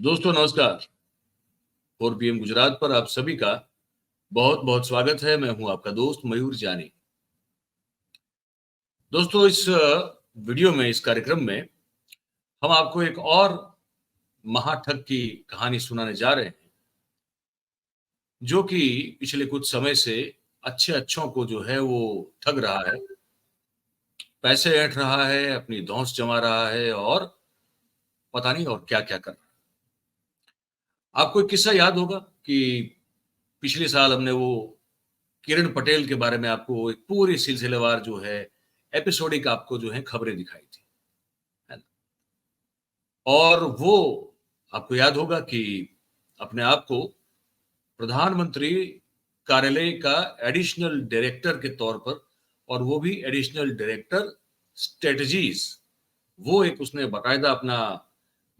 दोस्तों नमस्कार। 4 PM गुजरात पर आप सभी का बहुत बहुत स्वागत है। मैं हूं आपका दोस्त मयूर जानी। दोस्तों इस वीडियो में, इस कार्यक्रम में हम आपको एक और महाठग की कहानी सुनाने जा रहे हैं, जो कि पिछले कुछ समय से अच्छों को जो है वो ठग रहा है, पैसे ऐंठ रहा है, अपनी धौंस जमा रहा है और पता नहीं और क्या-क्या कर रहा है। आपको एक किस्सा याद होगा कि पिछले साल हमने वो किरण पटेल के बारे में आपको एक पूरी सिलसिलेवार जो है एपिसोडिक आपको जो है खबरें दिखाई थी, है ना? और वो आपको याद होगा कि अपने आप को प्रधानमंत्री कार्यालय का एडिशनल डायरेक्टर के तौर पर, और वो भी एडिशनल डायरेक्टर स्ट्रेटजीज, वो एक उसने बाकायदा अपना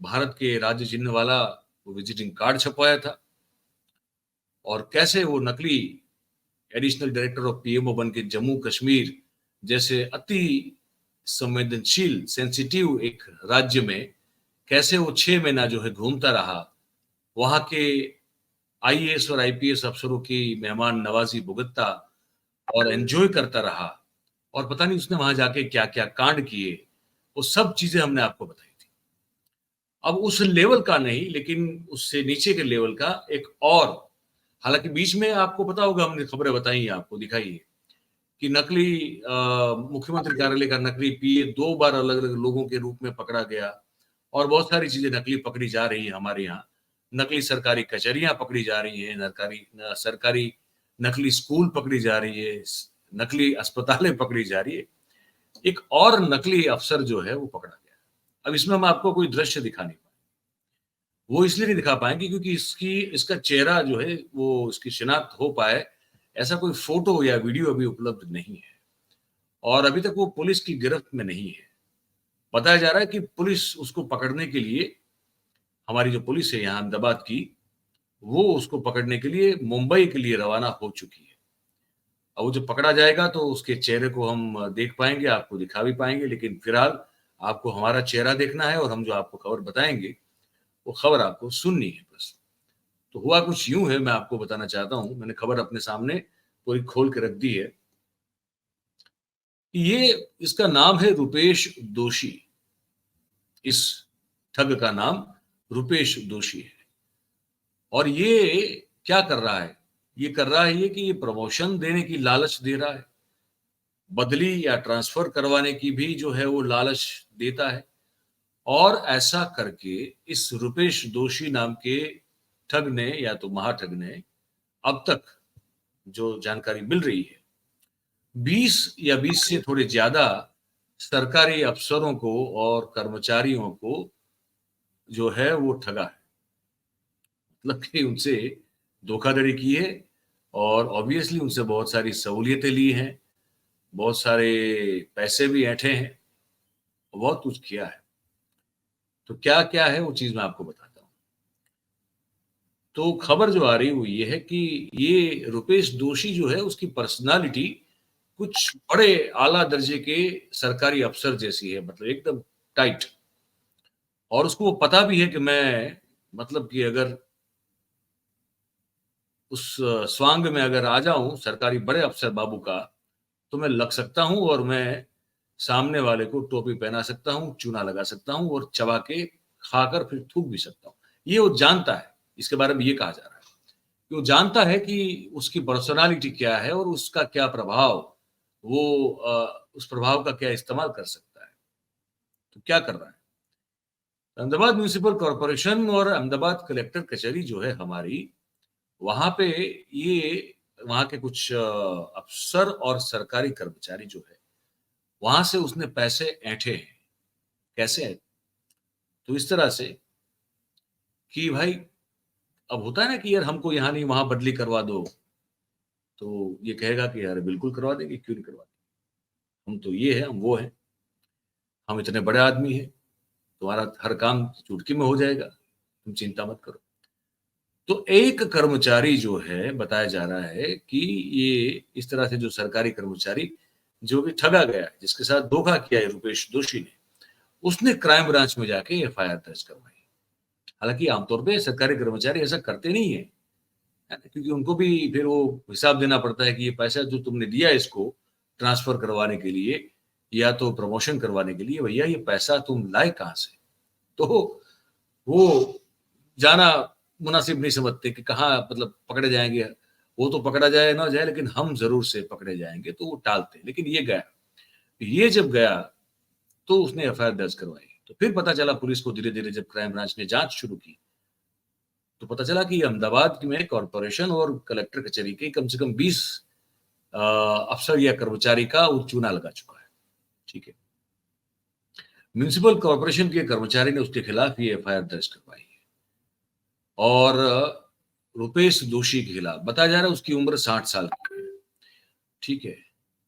भारत के राज्य चिन्ह वाला वो विजिटिंग कार्ड छपवाया था। और कैसे वो नकली एडिशनल डायरेक्टर ऑफ पीएमओ बन के जम्मू कश्मीर जैसे अति संवेदनशील सेंसिटिव एक राज्य में कैसे वो 6 महीना जो है घूमता रहा, वहां के आईएएस और आईपीएस अफसरों की मेहमान नवाजी भुगतता और एंजॉय करता रहा, और पता नहीं उसने वहां जाके क्या क्या कांड किए, वो सब चीजें हमने आपको बताई थी। अब उस लेवल का नहीं, लेकिन उससे नीचे के लेवल का एक और, हालांकि बीच में आपको पता होगा हमने खबरें बताई, आपको दिखाई है कि नकली मुख्यमंत्री कार्यालय का नकली पीए 2 बार अलग अलग लोगों के रूप में पकड़ा गया, और बहुत सारी चीजें नकली पकड़ी जा रही है हमारे यहाँ। नकली सरकारी कचहरियां पकड़ी जा रही है, सरकारी नकली स्कूल पकड़ी जा रही है, नकली अस्पतालें पकड़ी जा रही है। एक और नकली अफसर जो है वो पकड़ा गया। अब इसमें हम आपको कोई दृश्य दिखा नहीं पाए, वो इसलिए नहीं दिखा पाएंगे क्योंकि इसका चेहरा जो है वो इसकी शिनाख्त हो पाए, ऐसा कोई फोटो या वीडियो अभी उपलब्ध नहीं है, और अभी तक वो पुलिस की गिरफ्त में नहीं है। बताया जा रहा है कि पुलिस उसको पकड़ने के लिए, हमारी जो पुलिस है यहाँ अहमदाबाद की, वो उसको पकड़ने के लिए मुंबई के लिए रवाना हो चुकी है। अब वो जब पकड़ा जाएगा तो उसके चेहरे को हम देख पाएंगे, आपको दिखा भी पाएंगे, लेकिन फिलहाल आपको हमारा चेहरा देखना है, और हम जो आपको खबर बताएंगे वो खबर आपको सुननी है बस। तो हुआ कुछ यूं है, मैं आपको बताना चाहता हूं, मैंने खबर अपने सामने पूरी खोल के रख दी है। ये, इसका नाम है रुपेश दोषी। इस ठग का नाम रुपेश दोषी है। और ये क्या कर रहा है? ये कर रहा है ये कि ये प्रमोशन देने की लालच दे रहा है, बदली या ट्रांसफर करवाने की भी जो है वो लालच देता है। और ऐसा करके इस रुपेश दोषी नाम के ठग ने, या तो महाठग ने, अब तक जो जानकारी मिल रही है 20 या 20 से थोड़े ज्यादा सरकारी अफसरों को और कर्मचारियों को जो है वो ठगा है। मतलब कि उनसे धोखाधड़ी की है, और ऑब्वियसली उनसे बहुत सारी सहूलियतें ली हैं, बहुत सारे पैसे भी ऐंठे हैं, बहुत कुछ किया है। तो क्या क्या है वो चीज मैं आपको बताता हूँ। तो खबर जो आ रही है वो ये है कि ये रुपेश दोषी जो है, उसकी पर्सनालिटी कुछ बड़े आला दर्जे के सरकारी अफसर जैसी है, मतलब एकदम टाइट। और उसको वो पता भी है कि मैं, मतलब कि अगर उस स्वांग में अगर आ जाऊं सरकारी बड़े अफसर बाबू का, तो मैं लग सकता हूं, और मैं सामने वाले को टोपी पहना सकता हूं, चूना लगा सकता हूं, और चबा के खाकर फिर थूक भी सकता हूं। ये वो जानता है, इसके बारे में ये कहा जा रहा है कि वो जानता है कि उसकी पर्सनालिटी क्या है और उसका क्या प्रभाव, वो उस प्रभाव का क्या इस्तेमाल कर सकता है। तो क्या कर रहा है? अहमदाबाद म्यूनिसिपल कॉरपोरेशन और अहमदाबाद कलेक्टर कचहरी जो है हमारी, वहां पे ये, वहां के कुछ अफसर और सरकारी कर्मचारी जो है, वहां से उसने पैसे ऐंठे हैं। कैसे है? तो इस तरह से कि भाई, अब होता है ना कि यार हमको यहाँ नहीं वहां बदली करवा दो, तो ये कहेगा कि यार बिल्कुल करवा देंगे, क्यों नहीं करवा देंगे, हम तो ये है, हम वो है, हम इतने बड़े आदमी हैं, तुम्हारा हर काम चुटकी में हो जाएगा, तुम चिंता मत करो। तो एक कर्मचारी जो है, बताया जा रहा है कि ये इस तरह से जो सरकारी कर्मचारी जो भी ठगा गया है, जिसके साथ धोखा किया है रुपेश दोषी ने, उसने क्राइम ब्रांच में जाके एफआईआर दर्ज करवाई। हालांकि आमतौर पे सरकारी कर्मचारी ऐसा करते नहीं है, क्योंकि उनको भी फिर वो हिसाब देना पड़ता है कि ये पैसा जो तुमने दिया इसको ट्रांसफर करवाने के लिए या तो प्रमोशन करवाने के लिए, भैया ये पैसा तुम लाए कहाँ से? तो वो जाना मुनासिब नहीं समझते कि कहाँ मतलब पकड़े जाएंगे। वो तो पकड़ा जाए ना जाए, लेकिन हम जरूर से पकड़े जाएंगे, तो वो टालते। लेकिन ये गया, ये जब गया तो उसने एफआईआर दर्ज करवाई। तो फिर पता चला पुलिस को, धीरे धीरे जब क्राइम ब्रांच ने जांच शुरू की, तो पता चला कि अहमदाबाद में कॉरपोरेशन और कलेक्टर कचहरी के कम से कम 20 अफसर या कर्मचारी का वो चूना लगा चुका है। ठीक है, म्युनिसिपल कॉरपोरेशन के कर्मचारी ने उसके खिलाफ ये एफआईआर दर्ज करवाई है। और रुपेश दोषी के खिलाफ बताया जा रहा है उसकी उम्र 60 साल की है। ठीक है,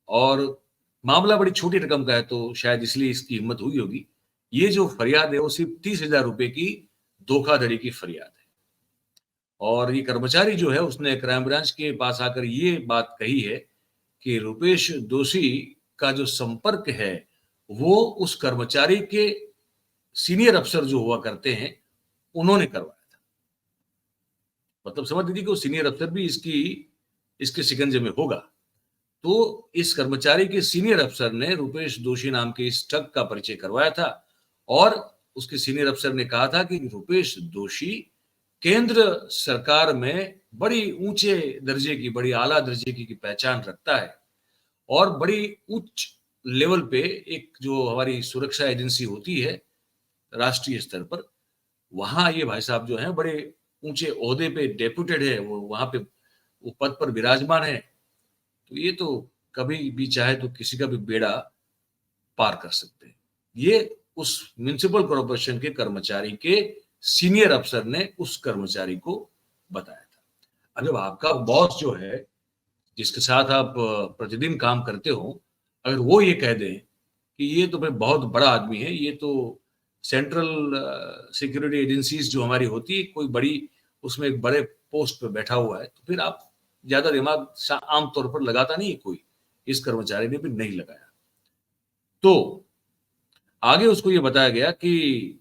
और मामला बड़ी छोटी रकम का है, तो शायद इसलिए इसकी हिम्मत हुई होगी। ये जो फरियाद है वो सिर्फ 30,000 रुपए की धोखाधड़ी की फरियाद है। और ये कर्मचारी जो है उसने क्राइम ब्रांच के पास आकर ये बात कही है कि रुपेश दोषी का जो संपर्क है वो उस कर्मचारी के सीनियर अफसर जो हुआ करते हैं उन्होंने करवाया था। मतलब समझ लीजिए कि वो सीनियर अफसर भी इसके शिकंजे में होगा। तो इस कर्मचारी के सीनियर अफसर ने रुपेश दोषी नाम के इस ठग का परिचय करवाया था, और उसके सीनियर अफसर ने कहा था कि रुपेश दोषी केंद्र सरकार में बड़ी ऊंचे दर्जे की, बड़ी आला दर्जे की पहचान रखता है, और बड़ी उच्च लेवल पे एक जो हमारी सुरक्षा एजेंसी होती है राष्ट्रीय स्तर पर, वहां ये भाई साहब जो हैं बड़े ऊंचे ओहदे पे डेप्यूटेड है, वो वहां पे वो पद पर विराजमान है। तो ये तो कभी भी चाहे तो किसी का भी बेड़ा पार कर सकते हैं। ये उस म्युनिसिपल कॉर्पोरेशन के कर्मचारी के सीनियर अफसर ने उस कर्मचारी को बताया था। अब जब आपका बॉस जो है, जिसके साथ आप प्रतिदिन काम करते हो, अगर वो ये कह दें कि ये तो भाई बहुत बड़ा आदमी है, ये तो सेंट्रल सिक्योरिटी एजेंसीज जो हमारी होती है कोई बड़ी, उसमें एक बड़े पोस्ट पे बैठा हुआ है, तो फिर आप ज्यादा दिमाग आमतौर पर लगाता नहीं है कोई। इस कर्मचारी ने भी नहीं लगाया। तो आगे उसको ये बताया गया कि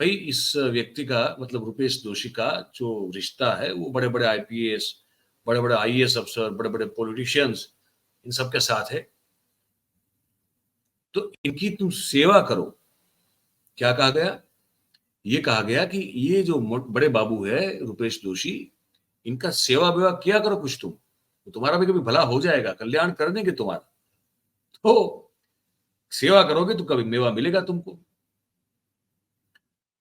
भाई इस व्यक्ति का, मतलब रुपेश दोषी का जो रिश्ता है वो बड़े बड़े आईपीएस, बड़े बड़े आईएएस अफसर, बड़े बड़े पॉलिटिशियंस, इन सबके साथ है, तो इनकी तुम सेवा करो। क्या कहा गया? ये कहा गया कि ये जो बड़े बाबू है रुपेश दोषी, इनका सेवा वेवा किया करो कुछ तुम, तो तुम्हारा भी कभी भला हो जाएगा, कल्याण कर देंगे तुम्हारा। तो सेवा करोगे तो कभी मेवा मिलेगा तुमको।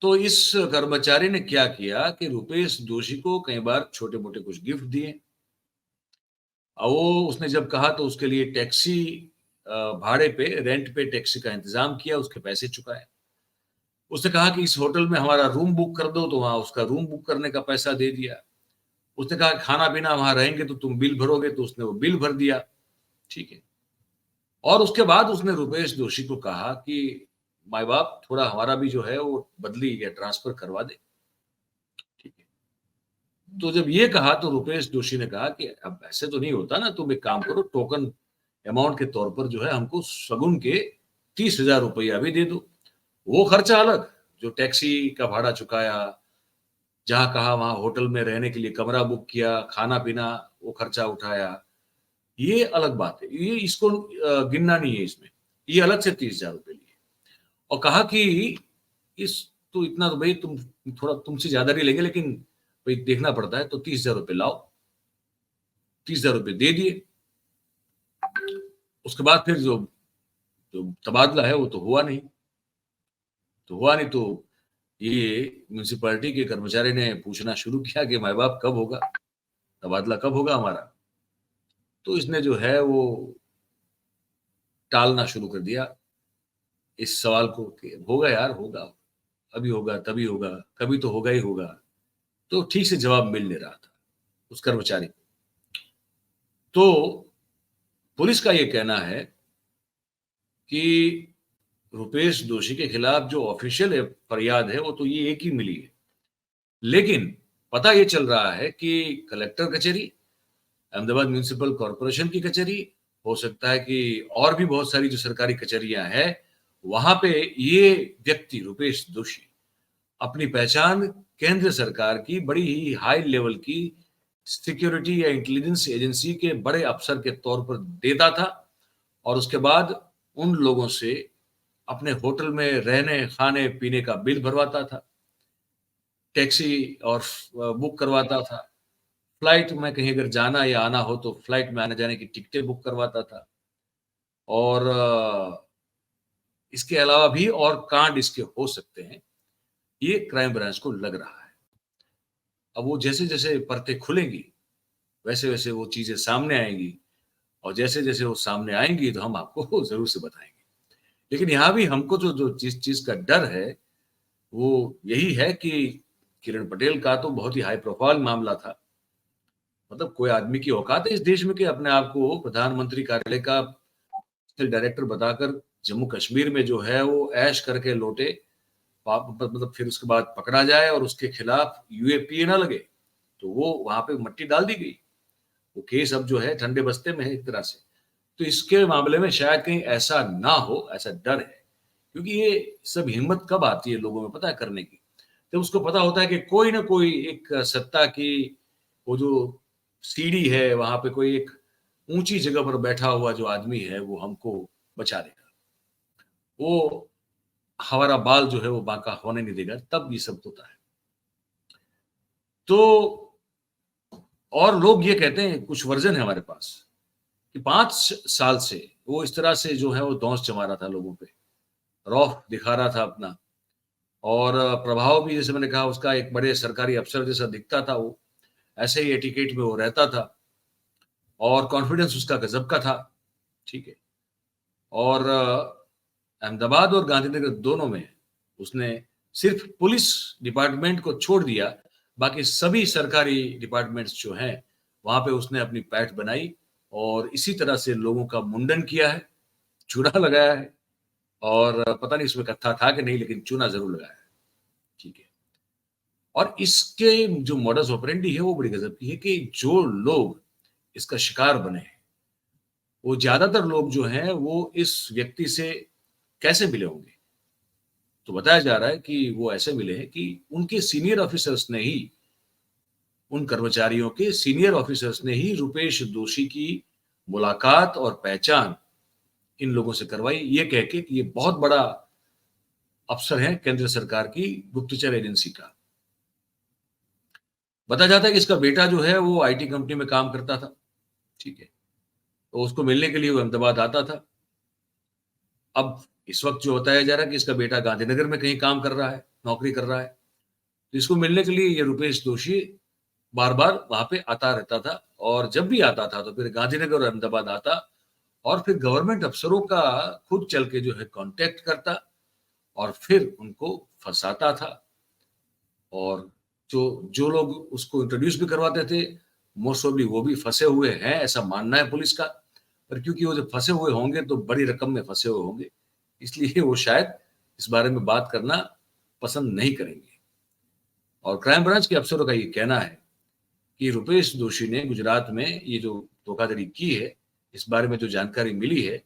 तो इस कर्मचारी ने क्या किया कि रुपेश दोषी को कई बार छोटे मोटे कुछ गिफ्ट दिए। और वो उसने जब कहा तो उसके लिए टैक्सी भाड़े पे, रेंट पे टैक्सी का इंतजाम किया, उसके पैसे चुकाए। उसने कहा कि इस होटल में हमारा रूम बुक कर दो, तो वहां उसका रूम बुक करने का पैसा दे दिया। उसने कहा खाना पीना वहां रहेंगे तो तुम बिल भरोगे, तो उसने वो बिल भर दिया। ठीक है, और उसके बाद उसने रुपेश दोषी को कहा कि माई बाप थोड़ा हमारा भी जो है वो बदली या ट्रांसफर करवा दे। ठीक है, तो जब ये कहा तो रुपेश दोषी ने कहा कि अब ऐसे तो नहीं होता ना, तुम एक काम करो, टोकन अमाउंट के तौर पर जो है हमको सगुन के 30,000 रुपया भी दे दो। वो खर्चा अलग, जो टैक्सी का भाड़ा चुकाया, जहां कहा वहां होटल में रहने के लिए कमरा बुक किया, खाना पीना वो खर्चा उठाया, ये अलग बात है, ये इसको गिनना नहीं है इसमें। ये अलग से 30,000 रुपये लिए, और कहा कि इस तो इतना तो भाई तुम, थोड़ा तुमसे ज्यादा नहीं लेंगे, लेकिन भाई देखना पड़ता है, तो 30,000 रुपये लाओ। 30,000 रुपये दे दिए। उसके बाद फिर जो जो तबादला है वो तो हुआ नहीं। तो हुआ नहीं, तो ये म्यूनिसिपैलिटी के कर्मचारी ने पूछना शुरू किया कि माई बाप कब होगा, तबादला कब होगा हमारा। तो इसने जो है वो टालना शुरू कर दिया इस सवाल को कि होगा यार, होगा, अभी होगा, तभी होगा, कभी तो होगा ही होगा। तो ठीक से जवाब मिल नहीं रहा था उस कर्मचारी को। तो पुलिस का ये कहना है कि रुपेश दोषी के खिलाफ जो ऑफिशियल फरियाद है वो तो ये एक ही मिली है, लेकिन पता ये चल रहा है कि कलेक्टर कचहरी, अहमदाबाद म्युनिसिपल कॉर्पोरेशन की कचहरी, हो सकता है कि और भी बहुत सारी जो सरकारी कचहरियां हैं, वहां पे ये व्यक्ति रुपेश दोषी अपनी पहचान केंद्र सरकार की बड़ी ही हाई लेवल की सिक्योरिटी या इंटेलिजेंस एजेंसी के बड़े अफसर के तौर पर देता था और उसके बाद उन लोगों से अपने होटल में रहने, खाने-पीने का बिल भरवाता था, टैक्सी और बुक करवाता था। फ्लाइट में कहीं अगर जाना या आना हो तो फ्लाइट में आने-जाने की टिकटें बुक करवाता था और इसके अलावा भी और कांड इसके हो सकते हैं, ये क्राइम ब्रांच को लग रहा है। अब वो जैसे-जैसे परतें खुलेंगी, वैसे-वैसे वो चीज़ें सामने आएँगी और जैसे-जैसे वो सामने आएँगी तो हम आपको ज़रूर से बताएँगे। लेकिन यहाँ भी हमको जो जो जिस चीज़ का डर है, वो यही है कि किरण पटेल का तो बहुत ही हाई प्रोफाइल मामला था। मतलब कोई आदमी की औकात है इस देश में कि अपने आप को प्रधानमंत्री कार्यालय का डायरेक्टर बताकर जम्मू कश्मीर में जो है वो ऐश करके लौटे, मतलब फिर उसके बाद पकड़ा जाए और उसके खिलाफ यूएपीए ना लगे, तो वो वहाँ पे मट्टी डाल दी गई। वो केस अब जो है ठंडे बस्ते में है एक तरह से। तो इसके मामले में शायद कहीं ऐसा ना हो, ऐसा डर है। क्योंकि ये सब हिम्मत कब आती है लोगों में पता है करने की? जब उसको पता होता है कि कोई ना कोई एक सत्ता की वो जो सीढ़ी है, वहाँ पे कोई एक ऊँची जगह पर बैठा हुआ जो आदमी है, वो हमको बचा देगा। वो हमारा बाल जो है वो बांका होने नहीं देगा, तब ये सब होता है। तो और लोग ये कहते हैं, कुछ वर्ज़न है हमारे पास, कि 5 साल से वो इस तरह से जो है वो धौंस जमा रहा था लोगों पे, रौब दिखा रहा था अपना और प्रभाव भी जैसे मैंने कहा उसका एक बड़े सरकारी अफ़सर जैसा दिखता था वो, ऐसे ही एटिकेट में वो रहता था और कॉन्फिडेंस उसका गज़ब का था, ठीक है? और अहमदाबाद और गांधीनगर दोनों में उसने सिर्फ़ पुलिस डिपार्टमेंट को छोड़ दिया, बाकी सभी सरकारी डिपार्टमेंट्स जो हैं, वहाँ पे उसने अपनी पैठ बनाई और इसी तरह से लोगों का मुंडन किया है, चूना लगाया है और पता नहीं इसमें कत्था था कि नहीं लेकिन चूना ज़रूर लगाया है, ठीक है। और इसके जो मोडस ऑपरेंडी है वो बड़ी गज़ब की है कि जो लोग इसका शिकार बने हैं, वो ज़्यादातर लोग जो हैं वो इस व्यक्ति से कैसे मिले होंगे? तो बताया जा रहा है कि वो ऐसे मिले हैं कि उनके सीनियर ऑफिसर्स ने ही उन कर्मचारियों के सीनियर ऑफिसर्स ने ही रुपेश दोषी की मुलाकात और पहचान इन लोगों से करवाई, ये कह के कि ये बहुत बड़ा अफ़सर है केंद्र सरकार की गुप्तचर एजेंसी का। बताया जाता है कि इसका बेटा जो है वो आईटी कंपनी में काम करता था, ठीक है? तो उसको मिलने के लिए वो अहमदाबाद आता था। अब इस वक़्त जो बताया जा रहा है कि इसका बेटा गांधीनगर में कहीं काम कर रहा है, नौकरी कर रहा है। तो इसको मिलने के लिए ये रुपेश दोषी बार-बार वहाँ पे आता रहता था और जब भी आता था तो फिर गांधीनगर और अहमदाबाद आता और फिर गवर्नमेंट अफ़सरों का खुद चल के जो है कॉन्टैक्ट करता और फिर उनको फँसाता था और जो जो लोग उसको इंट्रोड्यूस भी करवाते थे, मोस्ट प्रोबेबली वो भी फँसे हुए हैं, ऐसा मानना है पुलिस का। पर क्योंकि वो जब फँसे हुए होंगे तो बड़ी रकम में फँसे हुए होंगे, इसलिए वो शायद इस बारे में बात करना पसंद नहीं करेंगे। और क्राइम ब्रांच के अफ़सरों का ये कहना है कि रुपेश दोषी ने गुजरात में ये जो धोखाधड़ी की है, इस बारे में जो जानकारी मिली है,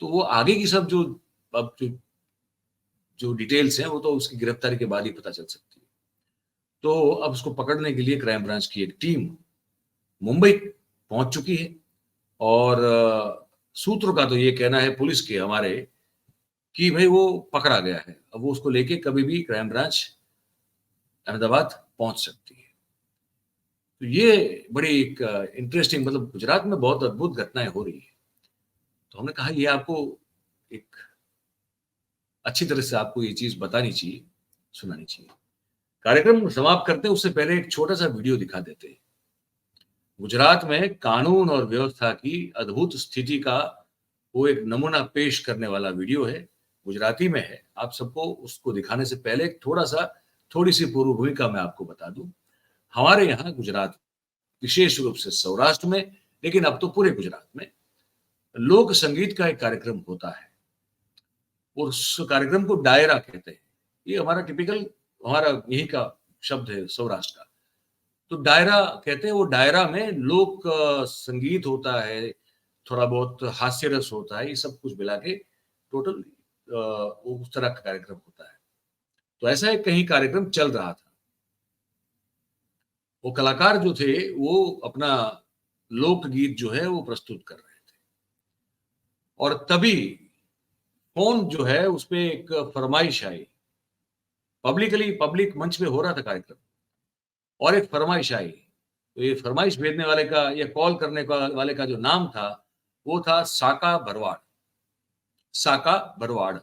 तो वो आगे की सब जो अब जो डिटेल्स हैं, वो तो उसकी गिरफ्तारी के बाद ही पता चल सकती है। तो अब उसको पकड़ने के लिए क्राइम ब्रांच की एक टीम मुंबई पहुँच चुकी है और सूत्रों का तो ये कहना है पुलिस के हमारे कि भई वो पकड़ा गया है। अब वो उसको लेके कभी भी क्राइम ब्रांच अहमदाबाद पहुँच सकती है। तो ये बड़ी एक इंटरेस्टिंग मतलब गुजरात में बहुत अद्भुत घटनाएँ हो रही हैं। तो हमने कहा ये आपको एक अच्छी तरह से आपको ये चीज़ बतानी चाहिए, सुनानी चाहिए। कार्यक्रम समाप्त करते हैं उससे पहले एक छोटा-सा वीडियो दिखा देते हैं। गुजरात में कानून और व्यवस्था की अद्भुत स्थिति का वो एक नमूना पेश करने वाला वीडियो है, गुजराती में है। आप सबको उसको दिखाने से पहले थोड़ा-सा थोड़ी-सी पूर्व भूमिका मैं आपको बता दूँ। हमारे यहाँ गुजरात विशेष रूप से सौराष्ट्र में, लेकिन अब तो पूरे गुजरात में लोक संगीत का एक कार्यक्रम होता है। उस कार्यक्रम को डायरा कहते हैं। ये हमारा टिपिकल हमारा यहीं का शब्द है सौराष्ट्र का। तो डायरा कहते हैं वो डायरा में लोक संगीत होता है, थोड़ा बहुत हास्य रस होता है, ये सब कुछ मिला के टोटल उस तरह का कार्यक्रम होता है। तो ऐसा एक कहीं कार्यक्रम चल रहा था। वो कलाकार जो थे वो अपना लोकगीत जो है वो प्रस्तुत कर रहे थे और तभी फ़ोन जो है उसपे एक फ़रमाइश आई। पब्लिक मंच पे हो रहा था कार्यक्रम और एक फ़रमाइश आई। तो ये फ़रमाइश भेजने वाले का या कॉल करने का वाले का जो नाम था, वो था साका भरवाड़। साका भरवाड़।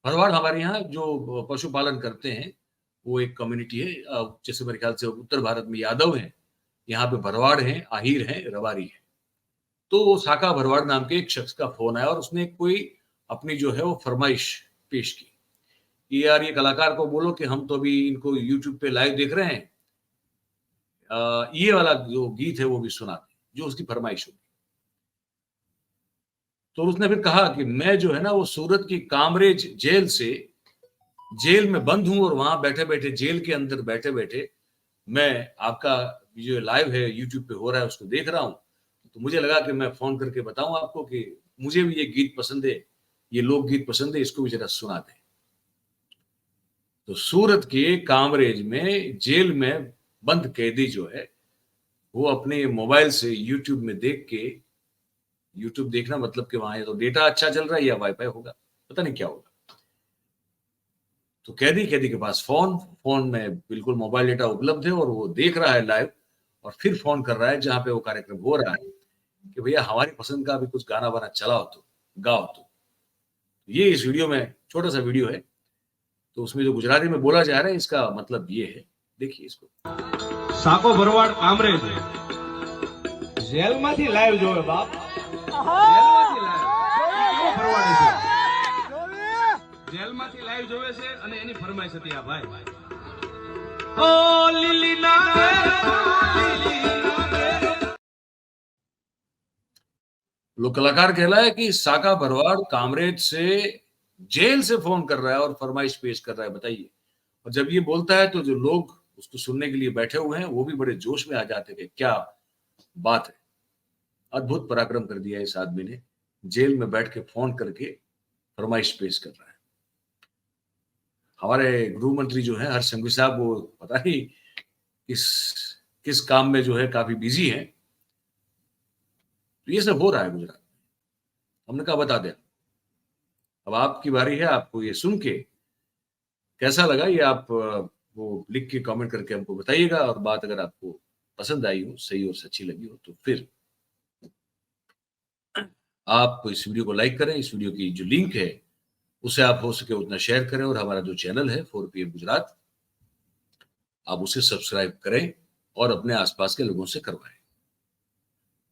भरवाड़ हमारे यहाँ जो पशुपालन करते हैं, वो एक कम्युनिटी है। जैसे मेरे ख्याल से उत्तर भारत में यादव हैं, यहाँ पे भरवाड़ हैं, आहिर हैं, रबारी हैं। तो वो साका भरवाड़ नाम के एक शख्स का फ़ोन आया और उसने कोई अपनी जो है वो फ़रमाइश पेश की, कि यार ये कलाकार को बोलो कि हम तो अभी इनको यूट्यूब पे लाइव देख रहे हैं, ये वाला जो गीत है वो भी सुना दें, जो उसकी फ़रमाइश होगी। तो उसने फिर कहा कि मैं जो है ना वो सूरत की कामरेज जेल से जेल में बंद हूँ और वहाँ बैठे-बैठे जेल के अंदर बैठे-बैठे मैं आपका जो लाइव है यूट्यूब पे हो रहा है उसको देख रहा हूँ। तो मुझे लगा कि मैं फ़ोन करके बताऊँ आपको कि मुझे भी ये गीत पसंद है, ये लोकगीत पसंद है, इसको भी ज़रा सुना दें। तो सूरत के कामरेज में जेल में बंद कैदी जो है, वो अपने मोबाइल से यूट्यूब में देख के यूट्यूब देखना मतलब कि वहाँ या तो डेटा अच्छा चल रहा है या वाईफ़ाई होगा, पता नहीं क्या होगा। तो कैदी के पास फ़ोन में बिल्कुल मोबाइल डेटा उपलब्ध है और वो देख रहा है लाइव और फिर फ़ोन कर रहा है जहाँ पे वो कार्यक्रम हो रहा है कि भैया हमारी पसंद का अभी कुछ गाना-वाना चलाओ तो, गाओ तो। ये इस वीडियो में छोटा-सा वीडियो है, तो उसमें जो गुजराती में बोला जा रहा है इसका मतलब ये है, देखिए इसको। साको भरवाड़ कामरेज जेलમાંથી લાઈવ જોવે બાપ જેલમાંથી લાઈવ કેવો ભરવાડે છે જેલમાંથી લાઈવ જોવે છે અને એની ફરમાઈશ હતી આ ભાઈ ઓ લીલી ના लोक कलाकार कह रहा है कि साका भरवाड़ कामरेज से जेल से फ़ोन कर रहा है और फरमाइश पेश कर रहा है, बताइए। और जब ये बोलता है तो जो लोग उसको सुनने के लिए बैठे हुए हैं, वो भी बड़े जोश में आ जाते हैं कि क्या बात है। अद्भुत पराक्रम कर दिया इस आदमी ने, जेल में बैठ के फ़ोन करके फरमाइश पेश कर रहा है। हमारे गृह मंत्री जो हैं हर्ष संघवी साहब वो पता नहीं किस किस काम में जो है काफ़ी बिज़ी हैं। तो ये सब हो रहा है गुजरात में। हमने कहा बता दें। अब आपकी बारी है, आपको ये सुन के कैसा लगा ये आप वो लिख के कमेंट करके हमको बताइएगा और बात अगर आपको पसंद आई हो, सही और सच्ची लगी हो तो फिर आप इस वीडियो को लाइक करें, इस वीडियो की जो लिंक है उसे आप हो सके उतना शेयर करें और हमारा जो चैनल है 4 पीएम गुजरात आप उसे सब्सक्राइब करें और अपने आसपास के लोगों से करवाएं।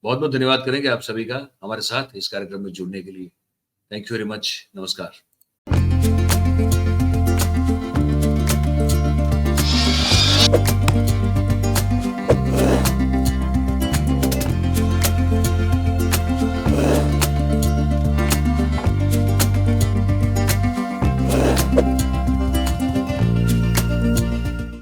बहुत-बहुत धन्यवाद करेंगे आप सभी का हमारे साथ इस कार्यक्रम में जुड़ने के लिए। Thank you very much. नमस्कार।